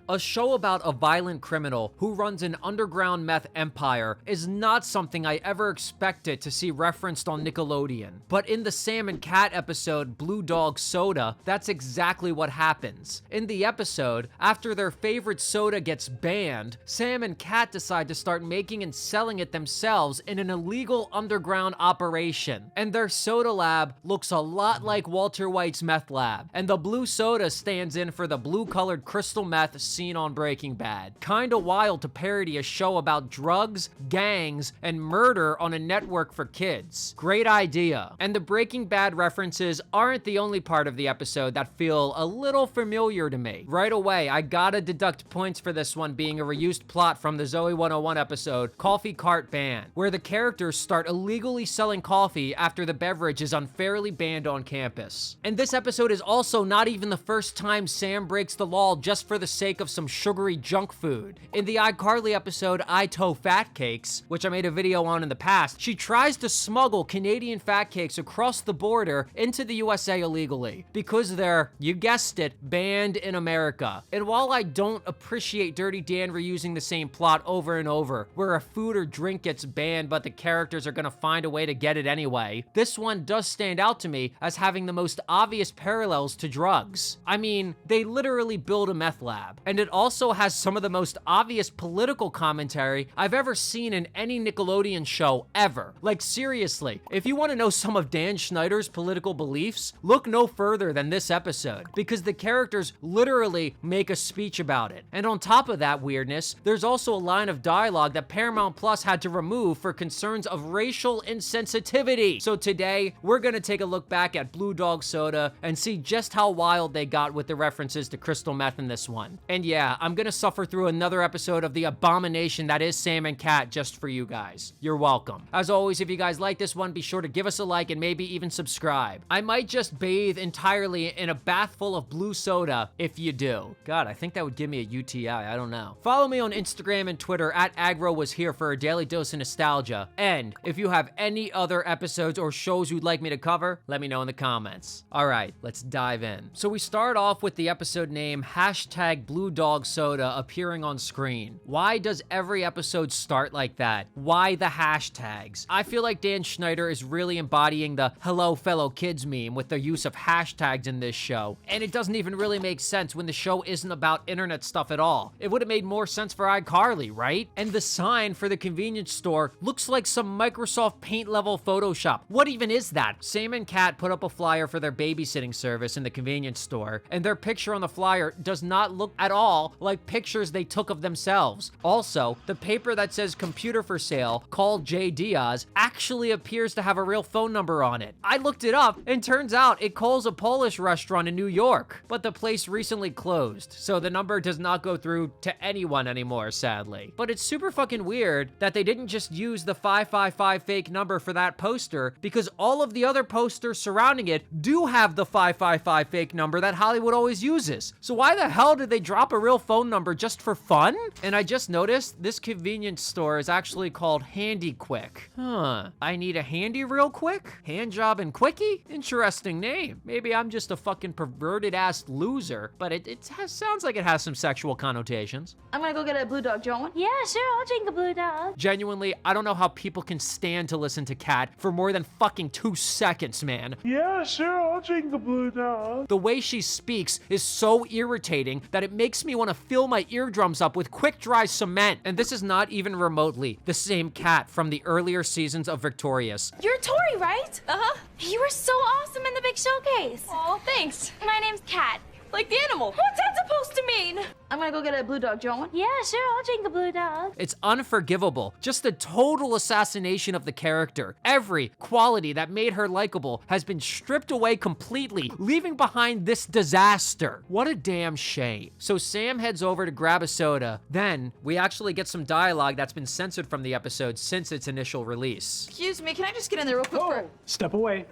A show about a violent criminal who runs an underground meth empire is not something I ever expected to see referenced on Nickelodeon. But in the Sam and Cat episode Blue Dog Soda, that's exactly what happens. In the episode, after their favorite soda gets banned, Sam and Cat decide to start making and selling it themselves in an illegal underground operation. And their soda lab looks a lot like Walter White's meth lab. And the blue soda stands in for the blue-colored crystal meth seen on Breaking Bad. Kinda wild to parody a show about drugs, gangs, and murder on a network for kids. Great idea. And the Breaking Bad references aren't the only part of the episode that feel a little familiar to me. Right away, I gotta deduct points for this one being a reused plot from the Zoe 101 episode, Coffee Cart Ban, where the characters start illegally selling coffee after the beverage is unfairly banned on campus. And this episode is also not even the first time Sam breaks the law just for the sake of some sugary junk food. In the iCarly episode I Toe Fat Cakes, which I made a video on in the past, she tries to smuggle Canadian fat cakes across the border into the USA illegally because they're, you guessed it, banned in America. And while I don't appreciate Dirty Dan reusing the same plot over and over, where a food or drink gets banned but the characters are gonna find a way to get it anyway, this one does stand out to me as having the most obvious parallels to drugs. I mean, they literally build a meth lab, and it also has some of the most obvious political commentary I've ever seen in any Nickelodeon show ever. Like seriously, if you want to know some of Dan Schneider's political beliefs, look no further than this episode, because the characters literally make a speech about it. And on top of that weirdness, there's also a line of dialogue that Paramount Plus had to remove for concerns of racial insensitivity. So today, we're gonna take a look back at Blue Dog Soda and see just how wild they got with the references to crystal meth in this one. And yeah, I'm gonna suffer through another episode of the abomination that is Sam and Cat just for you guys. You're welcome. As always, if you guys like this one, be sure to give us a like and maybe even subscribe. I might just bathe entirely in a bath full of blue soda if you do. God, I think that would give me a UTI, I don't know. Follow me on Instagram and Twitter at AgroWasHere for a daily dose of nostalgia. And if you have any other episodes or shows you'd like me to cover, let me know in the comments. All right, let's dive in. So we start off with the episode name hashtag Blue Dog Soda appearing on screen. Why does every episode start like that? Why the hashtags? I feel like Dan Schneider is really embodying the hello fellow kids meme with the use of hashtags in this show. And it doesn't even really make sense when the show isn't about internet stuff at all. It would have made more sense for iCarly, right? And the sign for the convenience store looks like some Microsoft Paint level Photoshop. What even is that? Sam and Cat put up a flyer for their babysitting service in the convenience store, and their picture on the flyer does not look at all like pictures they took of themselves. Also, the paper that says computer for sale, called J. Diaz, actually appears to have a real phone number on it. I looked it up, and turns out it calls a Polish restaurant in New York, but the place recently closed, so the number does not go through to anyone anymore, sadly. But it's super fucking weird that they didn't just use the 555 fake number for that poster, because all of the other posters surrounding it do have the 555 fake number that Hollywood always uses. So why the hell did they drop a real phone number just for fun? And I just noticed this convenience store is actually called Handy Quick. Huh. I need a handy real quick? Hand job and quickie? Interesting name. Maybe I'm just a fucking perverted ass loser, but it sounds like it has some sexual connotations. I'm gonna go get a Blue Dog. Do you want one? Yeah, sure, I'll drink a Blue Dog. Genuinely, I don't know how people can stand to listen to Cat for more than fucking 2 seconds, man. Yeah, sure, I'll drink the Blue Dog. The way she speaks is so irritating that it makes me want to fill my eardrums up with quick dry cement. And this is not even remotely the same Cat from the earlier seasons of Victorious. You're Tori, right? Uh-huh. You were so awesome in the big showcase. Oh, thanks. My name's Kat. Like the animal. What's that supposed to mean? I'm gonna go get a Blue Dog. Do you want one? Yeah, sure, I'll drink a Blue Dog. It's unforgivable. Just a total assassination of the character. Every quality that made her likable has been stripped away completely, leaving behind this disaster. What a damn shame. So Sam heads over to grab a soda. Then we actually get some dialogue that's been censored from the episode since its initial release. Excuse me, can I just get in there real quick for... Step away.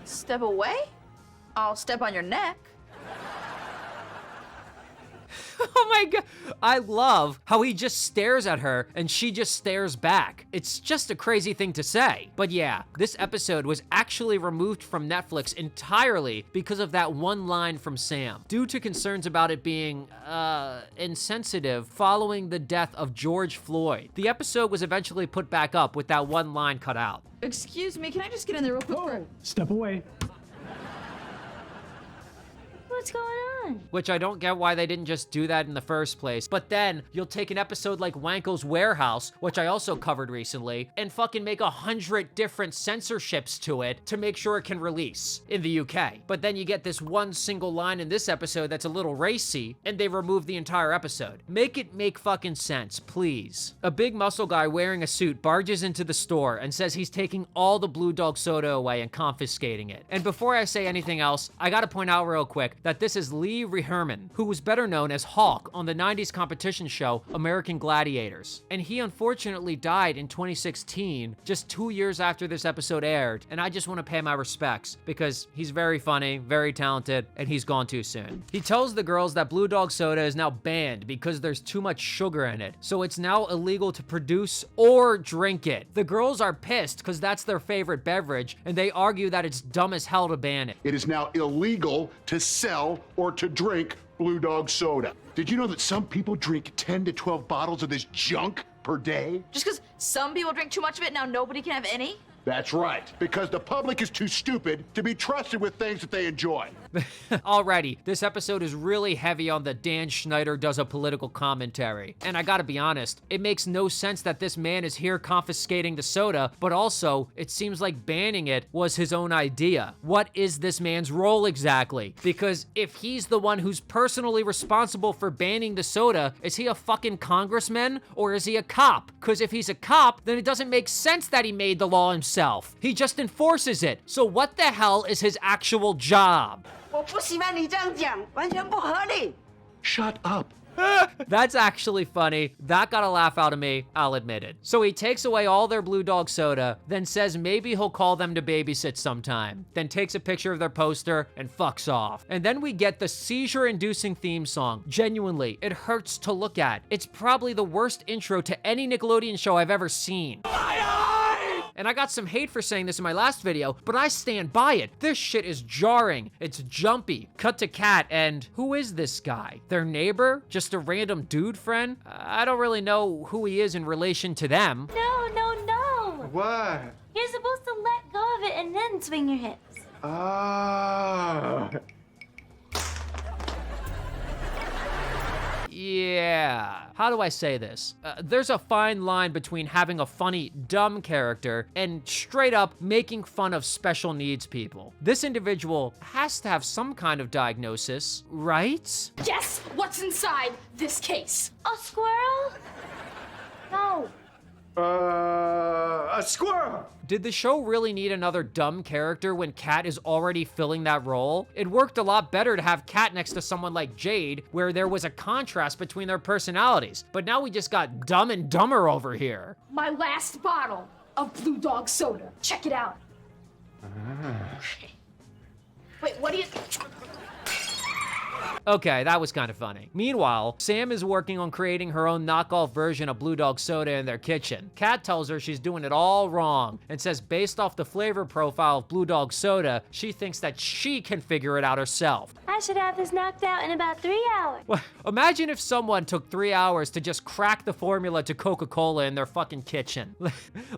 Step away? I'll step on your neck. Oh my god. I love how he just stares at her and she just stares back. It's just a crazy thing to say. But yeah, this episode was actually removed from Netflix entirely because of that one line from Sam, due to concerns about it being, insensitive following the death of George Floyd. The episode was eventually put back up with that one line cut out. Excuse me, can I just get in there real quick? Oh, step away. What's going on? Which I don't get why they didn't just do that in the first place. But then you'll take an episode like Wanko's Warehouse, which I also covered recently, and fucking make 100 different censorships to it to make sure it can release in the UK. But then you get this one single line in this episode that's a little racy, and they remove the entire episode. Make it make fucking sense, please. A big muscle guy wearing a suit barges into the store and says he's taking all the Blue Dog soda away and confiscating it. And before I say anything else, I gotta point out real quick that this is Lee Reherman, who was better known as Hawk on the 90s competition show American Gladiators. And he unfortunately died in 2016, just 2 years after this episode aired, and I just want to pay my respects because he's very funny, very talented, and he's gone too soon. He tells the girls that Blue Dog soda is now banned because there's too much sugar in it, so it's now illegal to produce or drink it. The girls are pissed because that's their favorite beverage, and they argue that it's dumb as hell to ban it. It is now illegal to sell or to drink Blue Dog soda. Did you know that some people drink 10 to 12 bottles of this junk per day? Just because some people drink too much of it, now nobody can have any? That's right, because the public is too stupid to be trusted with things that they enjoy. Alrighty, this episode is really heavy on the Dan Schneider does a political commentary. And I gotta be honest, it makes no sense that this man is here confiscating the soda, but also, it seems like banning it was his own idea. What is this man's role exactly? Because if he's the one who's personally responsible for banning the soda, is he a fucking congressman or is he a cop? Because if he's a cop, then it doesn't make sense that he made the law himself. He just enforces it. So what the hell is his actual job? 我不喜欢你这样讲，完全不合理。 Shut up. That's actually funny. That got a laugh out of me, I'll admit it. So he takes away all their Blue Dog soda, then says maybe he'll call them to babysit sometime, then takes a picture of their poster and fucks off. And then we get the seizure-inducing theme song. Genuinely, it hurts to look at. It's probably the worst intro to any Nickelodeon show I've ever seen. And I got some hate for saying this in my last video, but I stand by it. This shit is jarring. It's jumpy. Cut to Kat, and who is this guy? Their neighbor? Just a random dude friend? I don't really know who he is in relation to them. No, no, no. What? You're supposed to let go of it and then swing your hips. Ah. Yeah. How do I say this? There's a fine line between having a funny, dumb character and straight up making fun of special needs people. This individual has to have some kind of diagnosis, right? Guess what's inside this case? A squirrel? No. A squirrel. Did the show really need another dumb character when Kat is already filling that role? It worked a lot better to have Kat next to someone like Jade, where there was a contrast between their personalities. But now we just got Dumb and Dumber over here. My last bottle of Blue Dog soda. Check it out. Wait, what do you... Okay, that was kind of funny. Meanwhile, Sam is working on creating her own knockoff version of Blue Dog soda in their kitchen. Kat tells her she's doing it all wrong and says based off the flavor profile of Blue Dog soda, she thinks that she can figure it out herself. I should have this knocked out in about 3 hours. Well, imagine if someone took 3 hours to just crack the formula to Coca-Cola in their fucking kitchen.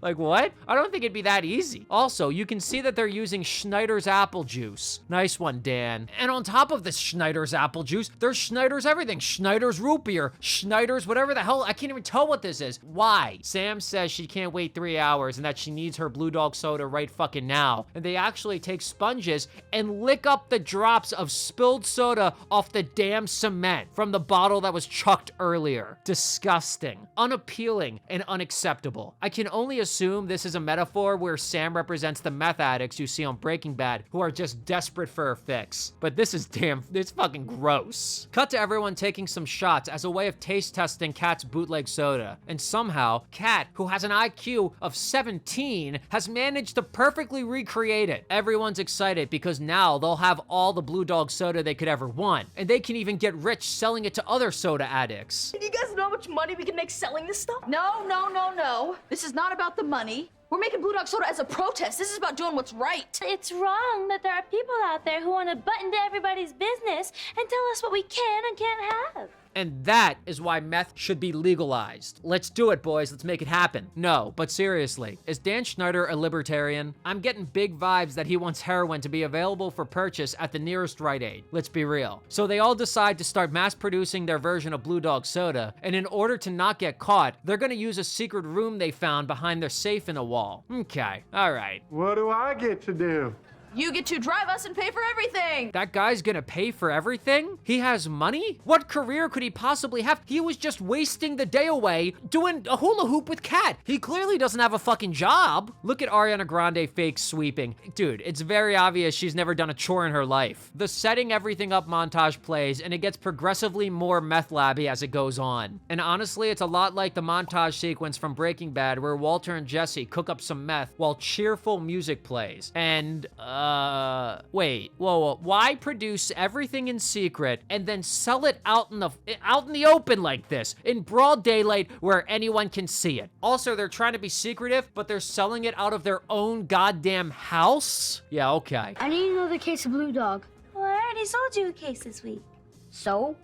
Like what? I don't think it'd be that easy. Also, you can see that they're using Schneider's apple juice. Nice one, Dan. And on top of this Schneider's apple juice, there's Schneider's everything. Schneider's root beer, Schneider's whatever the hell. I can't even tell what this is. Why? Sam says she can't wait 3 hours and that she needs her Blue Dog soda right fucking now. And they actually take sponges and lick up the drops of spilled soda off the damn cement from the bottle that was chucked earlier. Disgusting, unappealing, and unacceptable. I can only assume this is a metaphor where Sam represents the meth addicts you see on Breaking Bad who are just desperate for a fix. But this is it's fucking fucking gross. Cut to everyone taking some shots as a way of taste testing Kat's bootleg soda. And somehow, Kat, who has an IQ of 17, has managed to perfectly recreate it. Everyone's excited because now they'll have all the Blue Dog soda they could ever want. And they can even get rich selling it to other soda addicts. Do you guys know how much money we can make selling this stuff? No, no, no, no. This is not about the money. We're making Blue Dog Soda as a protest. This is about doing what's right. It's wrong that there are people out there who want to butt into everybody's business and tell us what we can and can't have. And that is why meth should be legalized. Let's do it, boys. Let's make it happen. No, but seriously, is Dan Schneider a libertarian? I'm getting big vibes that he wants heroin to be available for purchase at the nearest Rite Aid. Let's be real. So they all decide to start mass producing their version of Blue Dog soda, and in order to not get caught, they're gonna use a secret room they found behind their safe in the wall. Okay, all right. What do I get to do? You get to drive us and pay for everything. That guy's gonna pay for everything? He has money? What career could he possibly have? He was just wasting the day away doing a hula hoop with Kat. He clearly doesn't have a fucking job. Look at Ariana Grande fake sweeping. Dude, it's very obvious she's never done a chore in her life. The setting everything up montage plays, and it gets progressively more meth labby as it goes on. And honestly, it's a lot like the montage sequence from Breaking Bad where Walter and Jesse cook up some meth while cheerful music plays. And, wait, whoa, why produce everything in secret and then sell it out in the open like this, in broad daylight where anyone can see it? Also, they're trying to be secretive, but they're selling it out of their own goddamn house? Yeah, okay. I need another case of Blue Dog. Well, I already sold you a case this week. So?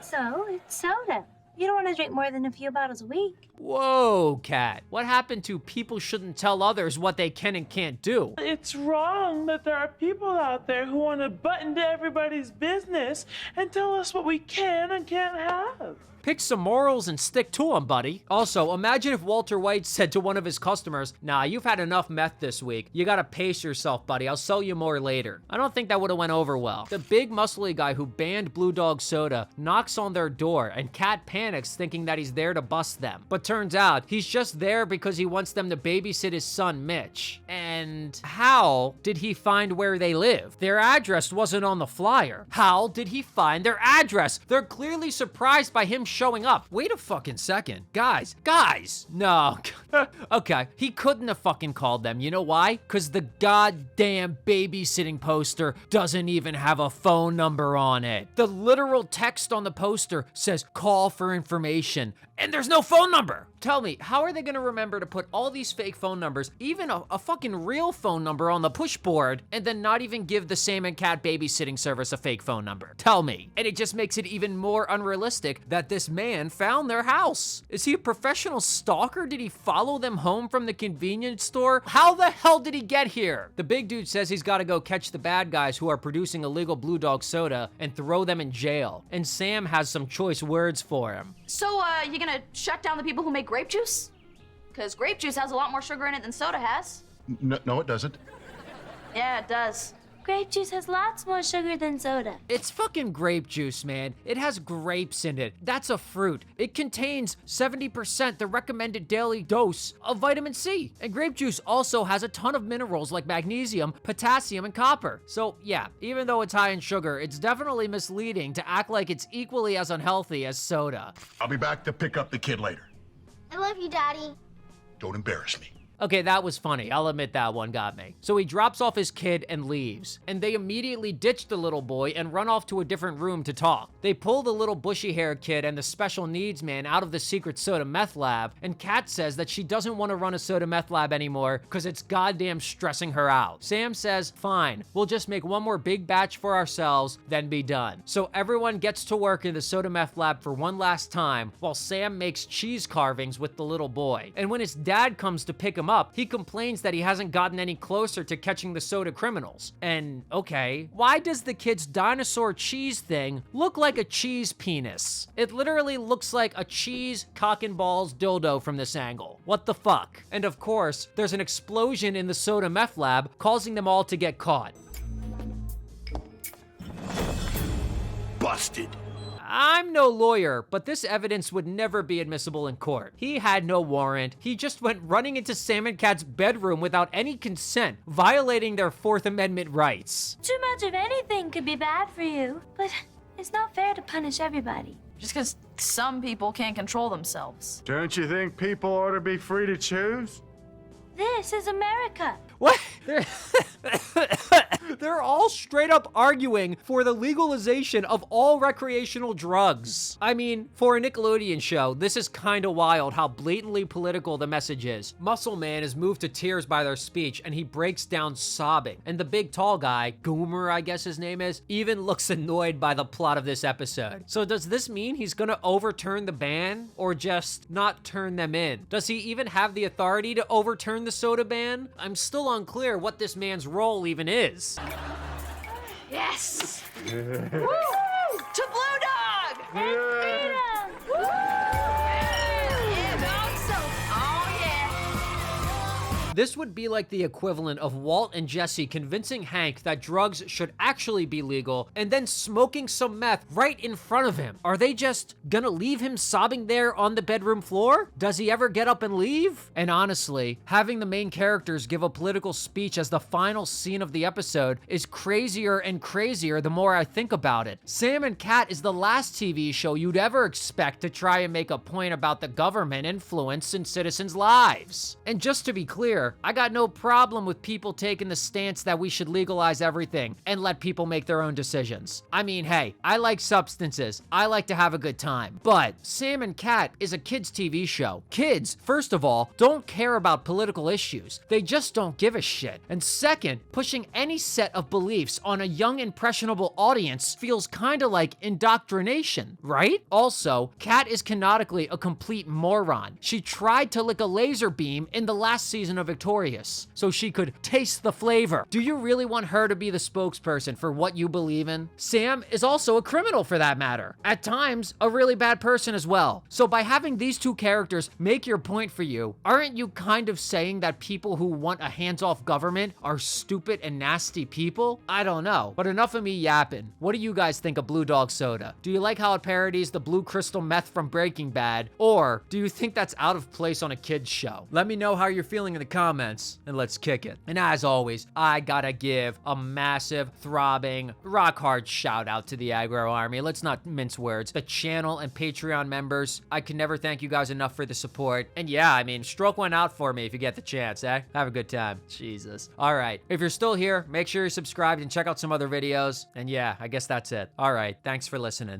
So, it's soda. You don't want to drink more than a few bottles a week. Whoa, Kat. What happened to people shouldn't tell others what they can and can't do? It's wrong that there are people out there who want to butt into everybody's business and tell us what we can and can't have. Pick some morals and stick to them, buddy. Also, imagine if Walter White said to one of his customers, nah, you've had enough meth this week. You gotta pace yourself, buddy. I'll sell you more later. I don't think that would have went over well. The big muscly guy who banned Blue Dog soda knocks on their door, and Kat panics thinking that he's there to bust them. But turns out, he's just there because he wants them to babysit his son, Mitch. And how did he find where they live? Their address wasn't on the flyer. How did he find their address? They're clearly surprised by him showing up. Wait a fucking second. Guys, no. Okay, he couldn't have fucking called them. You know why? Because the goddamn babysitting poster doesn't even have a phone number on it. The literal text on the poster says, call for information, and there's no phone number. Tell me, how are they gonna remember to put all these fake phone numbers, even a fucking real phone number on the push board, and then not even give the Sam and Cat babysitting service a fake phone number? Tell me. And it just makes it even more unrealistic that this man found their house. Is he a professional stalker? Did he follow them home from the convenience store? How the hell did he get here? The big dude says he's gotta go catch the bad guys who are producing illegal Blue Dog soda and throw them in jail. And Sam has some choice words for him. So, you gonna shut down the people who make grape juice? Because grape juice has a lot more sugar in it than soda has. No, it doesn't. Yeah, it does. Grape juice has lots more sugar than soda. It's fucking grape juice, man. It has grapes in it. That's a fruit. It contains 70% the recommended daily dose of vitamin C. And grape juice also has a ton of minerals like magnesium, potassium, and copper. So yeah, even though it's high in sugar, it's definitely misleading to act like it's equally as unhealthy as soda. I'll be back to pick up the kid later. I love you, Daddy. Don't embarrass me. Okay, that was funny. I'll admit that one got me. So he drops off his kid and leaves. And they immediately ditch the little boy and run off to a different room to talk. They pull the little bushy-haired kid and the special needs man out of the secret soda meth lab, and Kat says that she doesn't want to run a soda meth lab anymore because it's goddamn stressing her out. Sam says, fine, we'll just make one more big batch for ourselves, then be done. So everyone gets to work in the soda meth lab for one last time while Sam makes cheese carvings with the little boy. And when his dad comes to pick him up, he complains that he hasn't gotten any closer to catching the soda criminals. And okay, why does the kid's dinosaur cheese thing look like a cheese penis? It literally looks like a cheese cock and balls dildo from this angle. What the fuck? And of course, there's an explosion in the soda meth lab, causing them all to get caught. Busted. I'm no lawyer, but this evidence would never be admissible in court. He had no warrant. He just went running into Sam and Cat's bedroom without any consent, violating their Fourth Amendment rights. Too much of anything could be bad for you, but it's not fair to punish everybody. Just because some people can't control themselves. Don't you think people ought to be free to choose? This is America. What? They're all straight up arguing for the legalization of all recreational drugs. I mean, for a Nickelodeon show, this is kinda wild how blatantly political the message is. Muscle Man is moved to tears by their speech and he breaks down sobbing. And the big tall guy, Goomer I guess his name is, even looks annoyed by the plot of this episode. So does this mean he's gonna overturn the ban or just not turn them in? Does he even have the authority to overturn the soda ban? I'm still unclear what this man's role even is. Yes! Woo! To Blue Dog! Freedom! Yeah, dog soap. Oh, yeah. This would be like the equivalent of Walt and Jesse convincing Hank that drugs should actually be legal and then smoking some meth right in front of him. Are they just gonna leave him sobbing there on the bedroom floor? Does he ever get up and leave? And honestly, having the main characters give a political speech as the final scene of the episode is crazier and crazier the more I think about it. Sam and Cat is the last TV show you'd ever expect to try and make a point about the government influence in citizens' lives. And just to be clear, I got no problem with people taking the stance that we should legalize everything and let people make their own decisions. I mean, hey, I like substances. I like to have a good time. But Sam and Cat is a kids' TV show. Kids, first of all, don't care about political issues. They just don't give a shit. And second, pushing any set of beliefs on a young, impressionable audience feels kinda like indoctrination, right? Also, Cat is canonically a complete moron. She tried to lick a laser beam in the last season of Victorious so she could taste the flavor. Do you really want her to be the spokesperson for what you believe in? Sam is also a criminal for that matter. At times, a really bad person as well. So by having these two characters make your point for you, aren't you kind of saying that people who want a hands-off government are stupid and nasty people? I don't know, but enough of me yapping. What do you guys think of Blue Dog Soda? Do you like how it parodies the blue crystal meth from Breaking Bad? Or do you think that's out of place on a kid's show? Let me know how you're feeling in the comments and let's kick it. And as always, I gotta give a massive, throbbing, rock hard shout out to the Aggro Army. Let's not mince words. The channel and Patreon members, I can never thank you guys enough for the support. And yeah, I mean, stroke one out for me if you get the chance, eh? Have a good time. Jesus. All right. If you're still here, make sure you're subscribed and check out some other videos. And yeah, I guess that's it. All right. Thanks for listening.